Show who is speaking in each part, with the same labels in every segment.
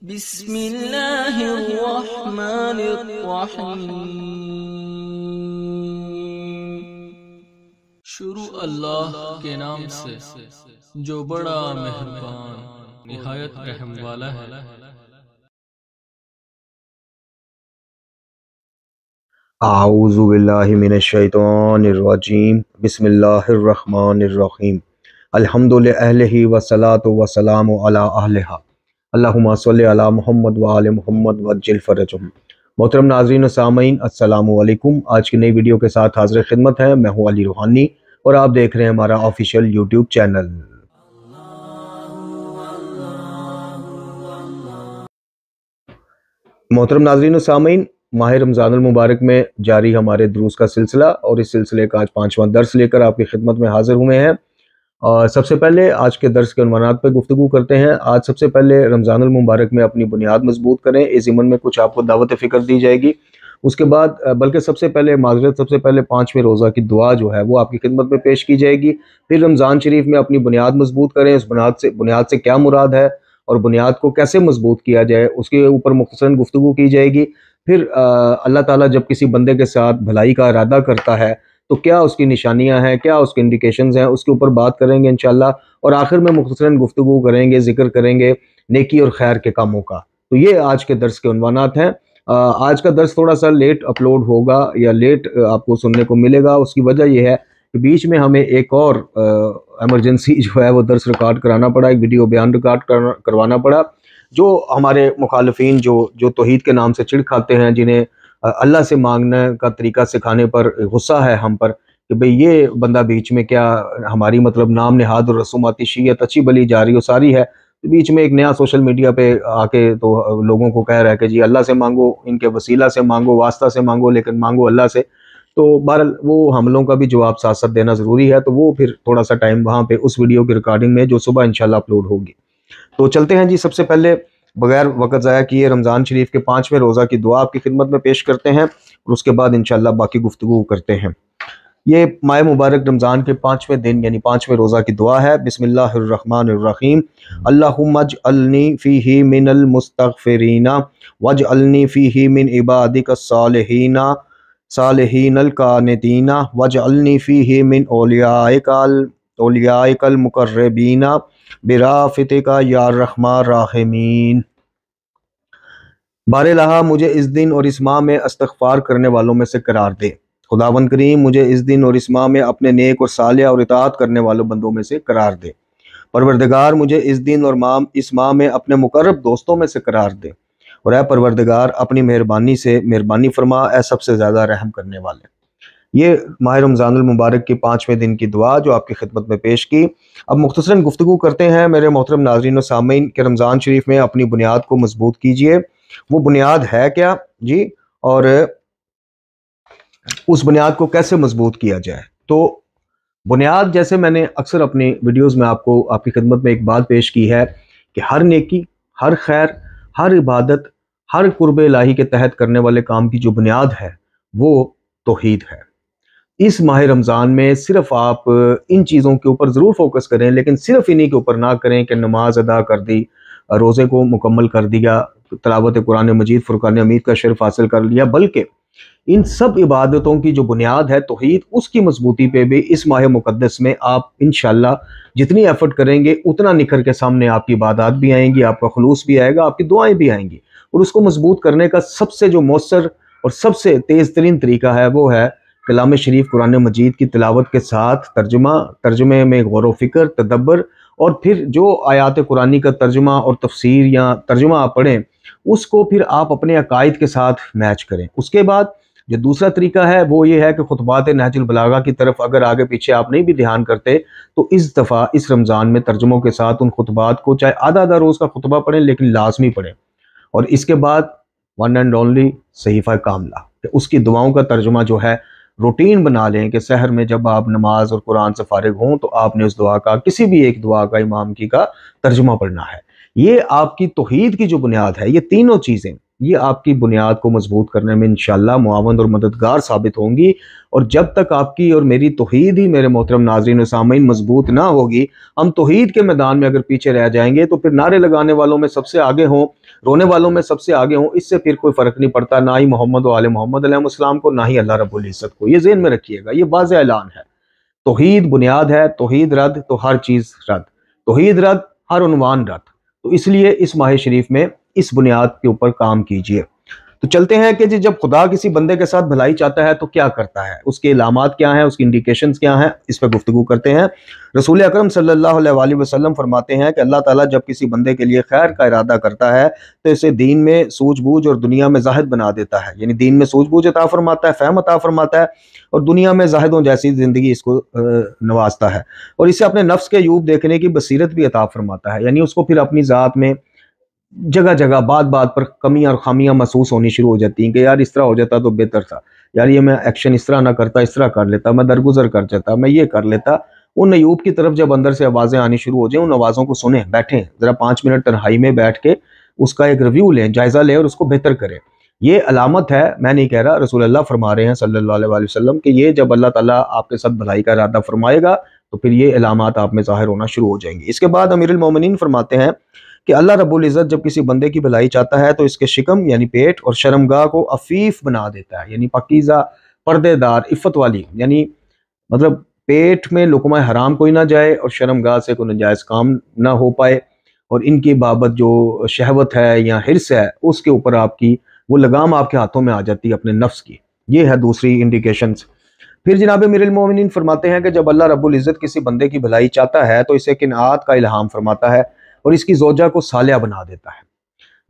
Speaker 1: بسم اللہ الرحمن الرحیم۔ شروع اللہ کے نام سے جو بڑا مہربان نہایت رحم والا ہے۔
Speaker 2: اعوذ باللہ من الشیطان الرجیم، بسم اللہ الرحمن الرحیم۔ الحمد للہ والصلاة والسلام علی اہلہا، اللہم صلی علی محمد وآل محمد وعجل فرجہم۔ محترم ناظرین و سامعین، السلام علیکم۔ آج کی نئی ویڈیو کے ساتھ حاضر خدمت ہے، میں ہوں علی روحانی اور آپ دیکھ رہے ہیں ہمارا آفیشیل یوٹیوب چینل۔ محترم ناظرین و سامعین، ماہ رمضان المبارک میں جاری ہمارے دروس کا سلسلہ، اور اس سلسلے کا آج 5واں درس لے کر آپ کی خدمت میں حاضر ہوئے ہیں۔ سب سے پہلے آج کے درس کے عنوانات پہ گفتگو کرتے ہیں۔ آج سب سے پہلے رمضان المبارک میں اپنی بنیاد مضبوط کریں، اس ضمن میں کچھ آپ کو دعوت فکر دی جائے گی۔ اس کے بعد بلکہ سب سے پہلے 5ویں روزہ کی دعا جو ہے وہ آپ کی خدمت میں پیش کی جائے گی۔ پھر رمضان شریف میں اپنی بنیاد مضبوط کریں، اس بنیاد سے کیا مراد ہے اور بنیاد کو کیسے مضبوط کیا جائے اس کے اوپر مختصراً گفتگو کی جائے گی۔ پھر اللہ تعالیٰ جب کسی بندے کے ساتھ بھلائی کا ارادہ کرتا ہے تو کیا اس کی نشانیاں ہیں، کیا اس کے انڈیکیشنز ہیں، اس کے اوپر بات کریں گے انشاءاللہ، اور آخر میں مختصراً گفتگو کریں گے، ذکر کریں گے نیکی اور خیر کے کاموں کا۔ تو یہ آج کے درس کے عنوانات ہیں۔ آج کا درس تھوڑا سا لیٹ اپلوڈ ہوگا یا لیٹ آپ کو سننے کو ملے گا۔ اس کی وجہ یہ ہے کہ بیچ میں ہمیں ایک اور ایمرجنسی جو ہے وہ درس ریکارڈ کرانا پڑا، ایک ویڈیو بیان ریکارڈ کروانا پڑا۔ جو ہمارے مخالفین جو توحید کے نام سے چڑ کھاتے ہیں، جنہیں اللہ سے مانگنے کا طریقہ سکھانے پر غصہ ہے ہم پر کہ بھئی یہ بندہ بیچ میں کیا ہماری نام نہاد اور رسوماتی شیعت اچھی بلی جاری و ساری ہے، بیچ میں ایک نیا سوشل میڈیا پہ آ کے تو لوگوں کو کہہ رہا ہے کہ جی اللہ سے مانگو، ان کے وسیلہ سے مانگو، واسطہ سے مانگو، لیکن مانگو اللہ سے۔ تو بہرحال وہ حملوں کا بھی جواب ساتھ ساتھ دینا ضروری ہے، تو وہ پھر تھوڑا سا ٹائم وہاں پہ اس ویڈیو کی ریکارڈنگ میں جو صبح انشاءاللہ اپلوڈ ہوگی۔ تو چلتے ہیں جی، سب سے پہلے بغیر وقت ضائع کیے رمضان شریف کے 5ویں روزہ کی دعا آپ کی خدمت میں پیش کرتے ہیں، اور اس کے بعد انشاءاللہ باقی گفتگو کرتے ہیں۔ یہ ماہ مبارک رمضان کے 5ویں دن یعنی 5ویں روزہ کی دعا ہے۔ بسم اللہ الرحمن الرحیم۔ اللہم اجعلنی فیہ من المستغفرین واجعلنی فیہ من عبادک الصالحین القانتین واجعلنی فیہ من اولیائک المقربین برحمتک یا ارحم الراحمین۔ بار الہ مجھے اس دن اور اس ماہ میں استغفار کرنے والوں میں سے قرار دے۔ خداوند کریم مجھے اس دن اور اس ماہ میں اپنے نیک اور صالح اور اطاعت کرنے والوں بندوں میں سے قرار دے۔ پروردگار مجھے اس دن اور اس ماہ میں اپنے مقرب دوستوں میں سے قرار دے، اور اے پروردگار اپنی مہربانی سے مہربانی فرما، اے سب سے زیادہ رحم کرنے والے۔ یہ ماہ رمضان المبارک کی 5ویں دن کی دعا جو آپ کی خدمت میں پیش کی۔ اب مختصراً گفتگو کرتے ہیں میرے محترم ناظرین و سامعین کہ رمضان شریف میں اپنی بنیاد کو مضبوط کیجئے۔ وہ بنیاد ہے کیا جی، اور اس بنیاد کو کیسے مضبوط کیا جائے؟ تو بنیاد، جیسے میں نے اکثر اپنی ویڈیوز میں آپ کی خدمت میں ایک بات پیش کی ہے کہ ہر نیکی، ہر خیر، ہر عبادت، ہر قرب الہی کے تحت کرنے والے کام کی جو بنیاد ہے وہ توحید ہے۔ اس ماہ رمضان میں صرف آپ ان چیزوں کے اوپر ضرور فوکس کریں، لیکن صرف انہی کے اوپر نہ کریں کہ نماز ادا کر دی، روزے کو مکمل کر دیا، تلاوت قرآن مجید، فرقان حمید کا شرف حاصل کر لیا، بلکہ ان سب عبادتوں کی جو بنیاد ہے توحید، اس کی مضبوطی پہ بھی اس ماہ مقدس میں آپ انشاءاللہ جتنی ایفرٹ کریں گے اتنا نکھر کے سامنے آپ کی عبادات بھی آئیں گی، آپ کا خلوص بھی آئے گا، آپ کی دعائیں بھی آئیں گی۔ اور اس کو مضبوط کرنے کا سب سے جو مؤثر اور سب سے تیز ترین طریقہ ہے وہ ہے کلام شریف قرآن مجید کی تلاوت کے ساتھ ترجمے میں غور و فکر، تدبر، اور پھر جو آیات قرآنی کا ترجمہ اور تفسیر یا ترجمہ آپ پڑھیں اس کو پھر آپ اپنے عقائد کے ساتھ میچ کریں۔ اس کے بعد جو دوسرا طریقہ ہے وہ یہ ہے کہ خطبات نہج البلاغہ کی طرف اگر آگے پیچھے آپ نہیں بھی دھیان کرتے تو اس دفعہ اس رمضان میں ترجموں کے ساتھ ان خطبات کو چاہے آدھا روز کا خطبہ پڑھیں لیکن لازمی پڑھیں، اور اس کے بعد ون اینڈ اونلی صحیفہ کاملہ، کہ اس کی دعاؤں کا ترجمہ جو ہے روٹین بنا لیں کہ سحر میں جب آپ نماز اور قرآن سے فارغ ہوں تو آپ نے اس دعا کا، کسی بھی ایک دعا کا، امام کی کا ترجمہ پڑھنا ہے۔ یہ آپ کی توحید کی جو بنیاد ہے، یہ تینوں چیزیں یہ آپ کی بنیاد کو مضبوط کرنے میں انشاءاللہ معاون اور مددگار ثابت ہوں گی۔ اور جب تک آپ کی اور میری توحید ہی میرے محترم ناظرین و سامعین مضبوط نہ ہوگی، ہم توحید کے میدان میں اگر پیچھے رہ جائیں گے تو پھر نعرے لگانے والوں میں سب سے آگے ہوں، رونے والوں میں سب سے آگے ہوں، اس سے پھر کوئی فرق نہیں پڑتا، نہ ہی محمد و آل محمد علیہ السلام کو، نہ ہی اللہ رب العزت کو۔ یہ ذہن میں رکھیے گا، یہ واضح اعلان ہے۔ توحید بنیاد ہے، توحید رد تو ہر چیز رد، توحید رد ہر عنوان رد۔ تو اس لیے اس ماہ شریف میں اس بنیاد کے اوپر کام کیجئے۔ تو چلتے ہیں کہ جب خدا کسی بندے کے ساتھ بھلائی چاہتا ہے تو کیا کرتا ہے، اس کے علامات کیا ہیں، اس کی انڈیکیشنز کیا ہیں، اس پہ گفتگو کرتے ہیں۔ رسول اکرم صلی اللہ علیہ وآلہ وسلم فرماتے ہیں کہ اللہ تعالیٰ جب کسی بندے کے لیے خیر کا ارادہ کرتا ہے تو اسے دین میں سوجھ بوجھ اور دنیا میں زاہد بنا دیتا ہے، یعنی دین میں سوجھ بوجھ عطا فرماتا ہے، فہم عطا فرماتا ہے، اور دنیا میں زاہدوں جیسی زندگی اس کو نوازتا ہے، اور اسے اپنے نفس کے عیوب دیکھنے کی بصیرت بھی عطا فرماتا ہے، یعنی اس کو پھر اپنی ذات میں جگہ جگہ بات بات پر کمیاں اور خامیاں محسوس ہونی شروع ہو جاتی ہیں کہ یار اس طرح ہو جاتا تو بہتر تھا، یار یہ میں ایکشن اس طرح نہ کرتا، اس طرح کر لیتا، میں درگزر کر جاتا، میں یہ کر لیتا۔ ان عیوب کی طرف جب اندر سے آوازیں آنی شروع ہو جائیں، ان آوازوں کو سنیں، بیٹھیں ذرا 5 منٹ تنہائی میں بیٹھ کے اس کا ایک ریویو لیں، جائزہ لیں اور اس کو بہتر کریں۔ یہ علامت ہے، میں نہیں کہہ رہا، رسول اللہ فرما رہے ہیں صلی اللہ علیہ وآلہ وسلم کہ یہ جب اللہ تعالیٰ آپ کے ساتھ بھلائی کا ارادہ فرمائے گا تو پھر یہ علامات آپ میں ظاہر ہونا شروع ہو جائیں گی۔ اس کے بعد امیر المومنین فرماتے ہیں کہ اللہ رب العزت جب کسی بندے کی بھلائی چاہتا ہے تو اس کے شکم یعنی پیٹ اور شرمگاہ کو عفیف بنا دیتا ہے، یعنی پاکیزہ، پردے دار، عفت والی، یعنی مطلب پیٹ میں لقمہ حرام کوئی نہ جائے اور شرمگاہ سے کوئی ناجائز کام نہ ہو پائے، اور ان کی بابت جو شہوت ہے یا حرص ہے اس کے اوپر آپ کی وہ لگام آپ کے ہاتھوں میں آ جاتی ہے اپنے نفس کی۔ یہ ہے دوسری انڈیکیشنز۔ پھر جناب امیر المومنین فرماتے ہیں کہ جب اللہ رب العزت کسی بندے کی بھلائی چاہتا ہے تو اسے قناعت کا الہام فرماتا ہے اور اس کی زوجہ کو صالحہ بنا دیتا ہے،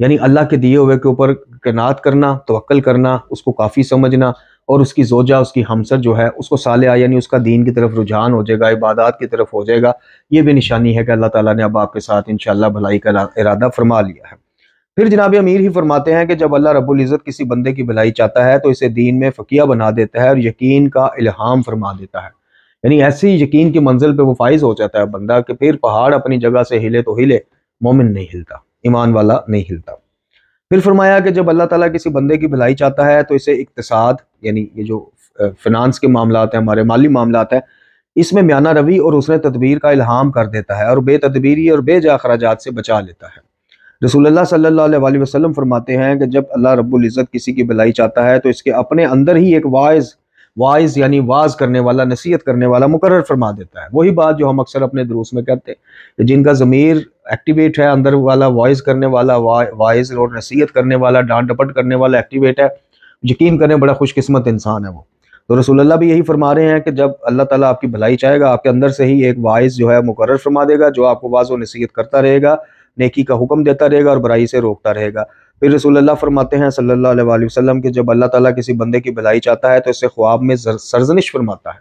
Speaker 2: یعنی اللہ کے دیے ہوئے کے اوپر قناعت کرنا، توکل کرنا، اس کو کافی سمجھنا، اور اس کی زوجہ، اس کی ہمسر جو ہے اس کو صالحہ، یعنی اس کا دین کی طرف رجحان ہو جائے گا، عبادات کی طرف ہو جائے گا۔ یہ بھی نشانی ہے کہ اللہ تعالیٰ نے اب آپ کے ساتھ انشاءاللہ بھلائی کا ارادہ فرما لیا ہے۔ پھر جناب امیر ہی فرماتے ہیں کہ جب اللہ رب العزت کسی بندے کی بھلائی چاہتا ہے تو اسے دین میں فقیہ بنا دیتا ہے اور یقین کا الہام فرما دیتا ہے، یعنی ایسی یقین کی منزل پہ وہ فائز ہو جاتا ہے بندہ کہ پھر پہاڑ اپنی جگہ سے ہلے تو ہلے، مومن نہیں ہلتا، ایمان والا نہیں ہلتا۔ پھر فرمایا کہ جب اللہ تعالیٰ کسی بندے کی بھلائی چاہتا ہے تو اسے اقتصاد، یعنی یہ جو فنانس کے معاملات ہیں، ہمارے مالی معاملات ہیں، اس میں میانہ روی اور حسن تدبیر کا الہام کر دیتا ہے اور بے تدبیری اور بے جا اخراجات سے بچا لیتا ہے۔ رسول اللہ صلی اللہ علیہ وآلہ وسلم فرماتے ہیں کہ جب اللہ رب العزت کسی کی بھلائی چاہتا ہے تو اس کے اپنے اندر ہی ایک واعظ یعنی واعظ کرنے والا، نصیحت کرنے والا مقرر فرما دیتا ہے۔ وہی بات جو ہم اکثر اپنے دروس میں کہتے ہیں کہ جن کا ضمیر ایکٹیویٹ ہے، اندر والا وائس کرنے والا، واعظ اور نصیحت کرنے والا، ڈانٹ ڈپٹ کرنے والا ایکٹیویٹ ہے، یقین کریں بڑا خوش قسمت انسان ہے وہ۔ تو رسول اللہ بھی یہی فرما رہے ہیں کہ جب اللہ تعالیٰ آپ کی بھلائی چاہے گا، آپ کے اندر سے ہی ایک واعظ جو ہے مقرر فرما دے گا، جو آپ کو واعظ و نصیحت کرتا رہے گا، نیکی کا حکم دیتا رہے گا اور برائی سے روکتا رہے گا۔ پھر رسول اللہ فرماتے ہیں صلی اللہ علیہ وآلہ وسلم کہ جب اللہ تعالیٰ کسی بندے کی بھلائی چاہتا ہے تو اسے خواب میں سرزنش فرماتا ہے،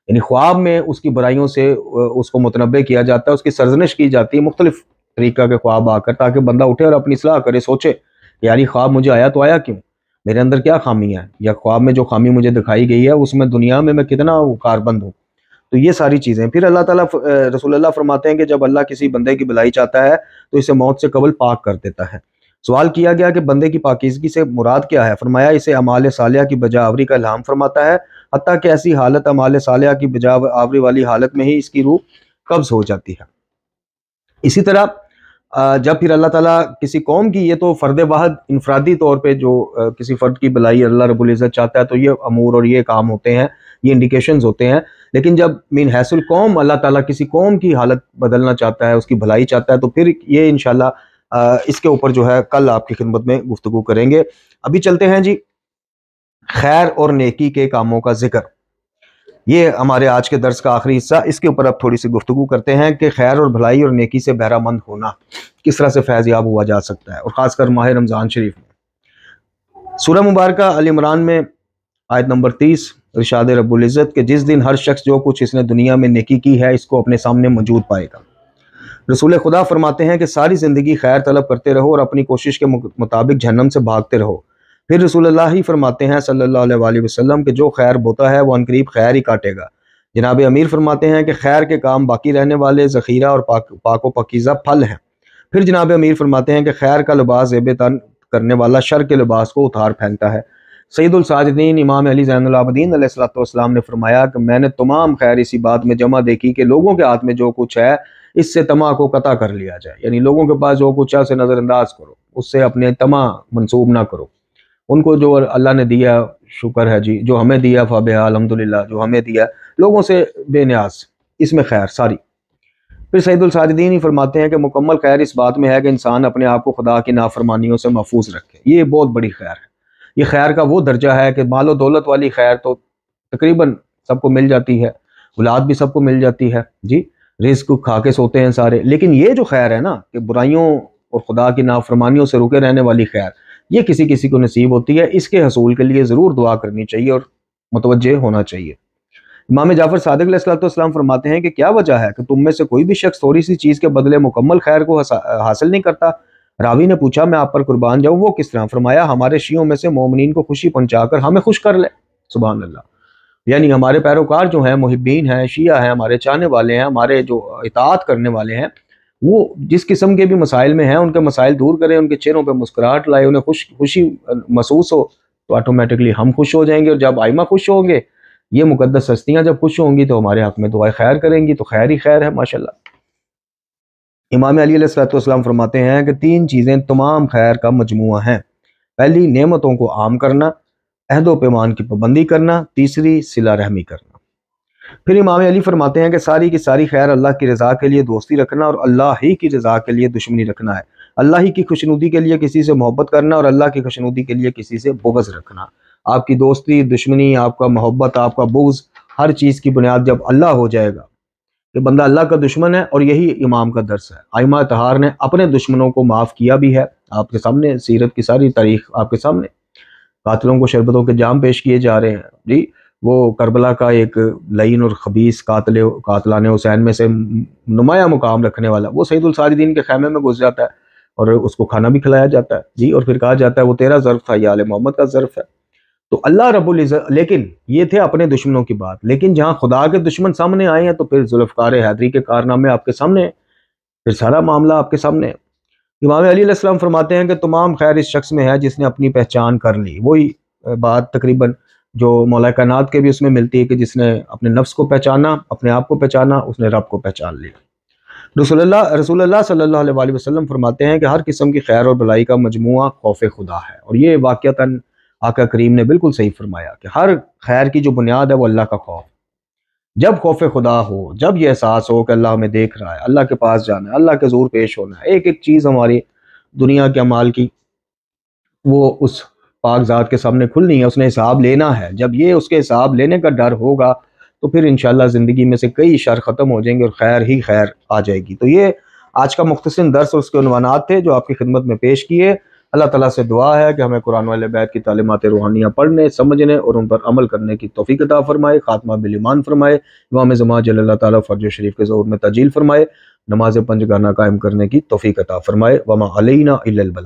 Speaker 2: یعنی خواب میں اس کی برائیوں سے اس کو متنبع کیا جاتا ہے، اس کی سرزنش کی جاتی ہے مختلف طریقہ کے خواب آ کر، تاکہ بندہ اٹھے اور اپنی اصلاح کرے، سوچے یار یہ خواب مجھے آیا تو آیا کیوں، میرے اندر کیا خامی ہے، یا خواب میں جو خامی مجھے دکھائی گئی ہے اس میں دنیا میں کتنا کاربند ہوں۔ تو یہ ساری چیزیں۔ پھر اللہ تعالیٰ رسول اللہ فرماتے ہیں کہ جب اللہ کسی بندے کی بھلائی چاہتا ہے تو اسے موت سے قبل پاک کر دیتا ہے۔ سوال کیا گیا کہ بندے کی پاکیزگی سے مراد کیا ہے؟ فرمایا اسے اعمال صالحہ کی بجا آوری کا الہام فرماتا ہے، حتیٰ کہ ایسی حالت اعمال صالحہ کی بجا آوری والی حالت میں ہی اس کی روح قبض ہو جاتی ہے۔ اسی طرح جب پھر اللہ تعالیٰ کسی قوم کی، یہ تو فرد واحد انفرادی طور پہ جو کسی فرد کی بھلائی اللہ رب العزت چاہتا ہے تو یہ امور اور یہ کام ہوتے ہیں، یہ انڈیکیشنز ہوتے ہیں، لیکن جب من حیث القوم اللہ تعالیٰ کسی قوم کی حالت بدلنا چاہتا ہے، اس کی بھلائی چاہتا ہے، تو پھر یہ انشاءاللہ اس کے اوپر جو ہے کل آپ کی خدمت میں گفتگو کریں گے۔ ابھی چلتے ہیں جی خیر اور نیکی کے کاموں کا ذکر، یہ ہمارے آج کے درس کا آخری حصہ، اس کے اوپر اب تھوڑی سی گفتگو کرتے ہیں کہ خیر اور بھلائی اور نیکی سے بہرہ مند ہونا کس طرح سے فیض یاب ہوا جا سکتا ہے، اور خاص کر ماہ رمضان شریف میں۔ سورہ مبارکہ آل عمران میں آیت نمبر 30 ارشاد رب العزت کہ جس دن ہر شخص جو کچھ اس نے دنیا میں نیکی کی ہے اس کو اپنے سامنے موجود پائے گا۔ رسول خدا فرماتے ہیں کہ ساری زندگی خیر طلب کرتے رہو اور اپنی کوشش کے مطابق جہنم سے بھاگتے رہو۔ پھر رسول اللہ ہی فرماتے ہیں صلی اللہ علیہ وآلہ وسلم کہ جو خیر بوتا ہے وہ عنقریب خیر ہی کاٹے گا۔ جناب امیر فرماتے ہیں کہ خیر کے کام باقی رہنے والے ذخیرہ اور پاک و پاکیزہ پھل ہیں۔ پھر جناب امیر فرماتے ہیں کہ خیر کا لباس زیب تن کرنے والا شر کے لباس کو اتار پھینکتا ہے۔ سید الساجدین امام علی زین العابدین علیہ الصلوۃ والسلام نے فرمایا کہ میں نے تمام خیر اسی بات میں جمع دیکھی کہ لوگوں کے ہاتھ میں جو کچھ ہے اس سے طمع کو قطع کر لیا جائے، یعنی لوگوں کے پاس جو کچھ ہے اسے نظر انداز کرو، اس سے اپنے طمع منسوب نہ کرو۔ ان کو جو اللہ نے دیا شکر ہے جی، جو ہمیں دیا فبہا الحمدللہ، جو ہمیں دیا لوگوں سے بے نیاز، اس میں خیر ساری۔ پھر سید الساجدین ہی فرماتے ہیں کہ مکمل خیر اس بات میں ہے کہ انسان اپنے آپ کو خدا کی نافرمانیوں سے محفوظ رکھے، یہ بہت بڑی خیر ہے۔ یہ خیر کا وہ درجہ ہے کہ مال و دولت والی خیر تو تقریباً سب کو مل جاتی ہے، اولاد بھی سب کو مل جاتی ہے جی، رزق کھا کے سوتے ہیں سارے، لیکن یہ جو خیر ہے نا کہ برائیوں اور خدا کی نافرمانیوں سے رکے رہنے والی خیر، یہ کسی کسی کو نصیب ہوتی ہے۔ اس کے حصول کے لیے ضرور دعا کرنی چاہیے اور متوجہ ہونا چاہیے۔ امام جعفر صادق علیہ السلام فرماتے ہیں کہ کیا وجہ ہے کہ تم میں سے کوئی بھی شخص تھوڑی سی چیز کے بدلے مکمل خیر کو حاصل نہیں کرتا؟ راوی نے پوچھا میں آپ پر قربان جاؤں وہ کس طرح؟ فرمایا ہمارے شیعوں میں سے مومنین کو خوشی پہنچا کر ہمیں خوش کر لے۔ سبحان اللہ، یعنی ہمارے پیروکار جو ہیں، محبین ہیں، شیعہ ہیں، ہمارے چاہنے والے ہیں، ہمارے جو اطاعت کرنے والے ہیں، وہ جس قسم کے بھی مسائل میں ہیں ان کے مسائل دور کریں، ان کے چہروں پہ مسکراہٹ لائے، انہیں خوشی محسوس ہو تو آٹومیٹکلی ہم خوش ہو جائیں گے، اور جب آئمہ خوش ہوں گے، یہ مقدس ہستیاں جب خوش ہوں گی تو ہمارے حق میں دعائیں خیر کریں گی، تو خیر ہی خیر ہے ماشاءاللہ۔ امام علی علیہ السلام فرماتے ہیں کہ 3 چیزیں تمام خیر کا مجموعہ ہیں۔ پہلی نعمتوں کو عام کرنا، عہد و پیمان کی پابندی کرنا، تیسری صلہ رحمی کرنا۔ پھر امام علی فرماتے ہیں کہ ساری کی ساری خیر اللہ کی رضا کے لیے دوستی رکھنا اور اللہ ہی کی رضا کے لیے دشمنی رکھنا ہے، اللہ ہی کی خوشنودی کے لیے کسی سے محبت کرنا اور اللہ کی خوشنودی کے لیے کسی سے بغض رکھنا۔ آپ کی دوستی، دشمنی، آپ کا محبت، آپ کا بغض، ہر چیز کی بنیاد جب اللہ ہو جائے گا کہ بندہ اللہ کا دشمن ہے، اور یہی امام کا درس ہے۔ ائمہ طہار نے اپنے دشمنوں کو معاف کیا بھی ہے، آپ کے سامنے سیرت کی ساری تاریخ آپ کے سامنے، قاتلوں کو شربتوں کے جام پیش کیے جا رہے ہیں جی۔ وہ کربلا کا ایک لعین اور خبیث قاتلان حسین میں سے نمایاں مقام رکھنے والا، وہ سید الساجدین کے خیمے میں گھس جاتا ہے اور اس کو کھانا بھی کھلایا جاتا ہے جی، اور پھر کہا جاتا ہے وہ تیرا ظرف تھا، یہ آل محمد کا ظرف ہے۔ تو اللہ رب العزت، لیکن یہ تھے اپنے دشمنوں کی بات، لیکن جہاں خدا کے دشمن سامنے آئے ہیں تو پھر ذوالفقار حیدری کے کارنامے آپ کے سامنے ہیں، پھر سارا معاملہ آپ کے سامنے ہے۔ امام علی علیہ السلام فرماتے ہیں کہ تمام خیر اس شخص میں ہے جس نے اپنی پہچان کر لی۔ وہی بات تقریباً جو مولا کائنات کے بھی اس میں ملتی ہے کہ جس نے اپنے نفس کو پہچانا، اپنے آپ کو پہچانا، اس نے رب کو پہچان لیا۔ رسول اللہ صلی اللہ علیہ وسلم فرماتے ہیں کہ ہر قسم کی خیر اور بلائی کا مجموعہ خوف خدا ہے، اور یہ واقعتاً آقا کریم نے بالکل صحیح فرمایا کہ ہر خیر کی جو بنیاد ہے وہ اللہ کا خوف۔ جب خوف خدا ہو، جب یہ احساس ہو کہ اللہ ہمیں دیکھ رہا ہے، اللہ کے پاس جانا ہے، اللہ کے حضور پیش ہونا ہے، ایک ایک چیز ہماری دنیا کے اعمال کی وہ اس پاک ذات کے سامنے کھلنی ہے، اس نے حساب لینا ہے۔ جب یہ اس کے حساب لینے کا ڈر ہوگا تو پھر انشاءاللہ زندگی میں سے کئی شر ختم ہو جائیں گے اور خیر ہی خیر آ جائے گی۔ تو یہ آج کا مختصر درس اور اس کے عنوانات تھے جو آپ کی خدمت میں پیش کیے۔ اللہ تعالیٰ سے دعا ہے کہ ہمیں قرآن و اہل بیت کی تعلیمات روحانیہ پڑھنے، سمجھنے اور ان پر عمل کرنے کی توفیق عطا فرمائے، خاتمہ بالایمان فرمائے، امام زمان جل اللہ تعالیٰ فرج شریف کے ظہور میں تجلیل فرمائے، نماز 5 گانا قائم کرنے کی توفیق عطا فرمائے۔ وما علینا الا البلاغ۔